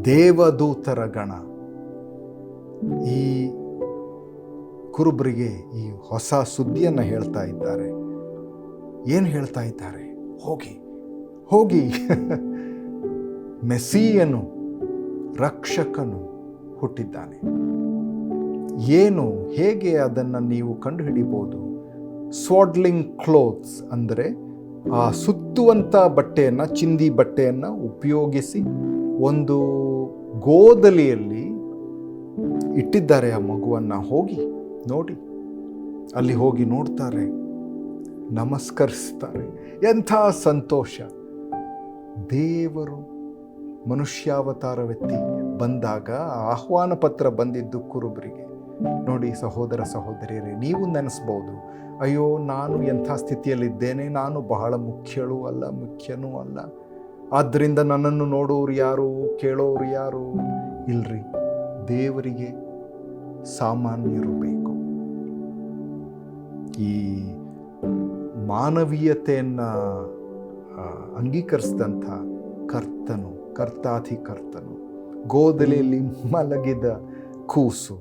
ದೇವದೂತರ ಗಣ ಈ ಕುರುಬರಿಗೆ ಈ ಹೊಸ ಸುದ್ದಿಯನ್ನು ಹೇಳ್ತಾ ಇದ್ದಾರೆ. ಏನು ಹೇಳ್ತಾ ಇದ್ದಾರೆ? ಹೋಗಿ ಮೆಸ್ಸಿಯನು, ರಕ್ಷಕನು ಹುಟ್ಟಿದ್ದಾನೆ. ಏನು, ಹೇಗೆ ಅದನ್ನು ನೀವು ಕಂಡುಹಿಡಿಬೋದು? ಸ್ವಾಡ್ಲಿಂಗ್ ಕ್ಲೋತ್ಸ್ ಅಂದರೆ ಆ ಸುತ್ತುವಂಥ ಬಟ್ಟೆಯನ್ನು, ಚಿಂದಿ ಬಟ್ಟೆಯನ್ನು ಉಪಯೋಗಿಸಿ ಒಂದು ಗೋದಲಿಯಲ್ಲಿ ಇಟ್ಟಿದ್ದಾರೆ ಆ ಮಗುವನ್ನು. ಹೋಗಿ ನೋಡಿ, ಅಲ್ಲಿ ಹೋಗಿ ನೋಡ್ತಾರೆ, ನಮಸ್ಕರಿಸ್ತಾರೆ. ಎಂಥ ಸಂತೋಷ! ದೇವರು ಮನುಷ್ಯಾವತಾರವೆತ್ತಿ ಬಂದಾಗ ಆಹ್ವಾನ ಪತ್ರ ಬಂದಿದ್ದು ಕುರುಬರಿಗೆ. ನೋಡಿ ಸಹೋದರ ಸಹೋದರಿಯರೇ, ನೀವು ನೆನೆಸ್ಬೋದು, ಅಯ್ಯೋ ನಾನು ಎಂಥ ಸ್ಥಿತಿಯಲ್ಲಿದ್ದೇನೆ, ನಾನು ಬಹಳ ಮುಖ್ಯನೂ ಅಲ್ಲ, ಆದ್ದರಿಂದ ನನ್ನನ್ನು ನೋಡೋರು ಯಾರು, ಕೇಳೋರು ಯಾರು? ಇಲ್ರಿ, ದೇವರಿಗೆ ಸಾಮಾನ್ಯರು ಬೇಕು. ಈ ಮಾನವೀಯತೆಯನ್ನು ಅಂಗೀಕರಿಸಿದಂಥ ಕರ್ತಾಧಿಕರ್ತನು, ಗೋದಲಿಯಲ್ಲಿ ಮಲಗಿದ ಕೂಸು,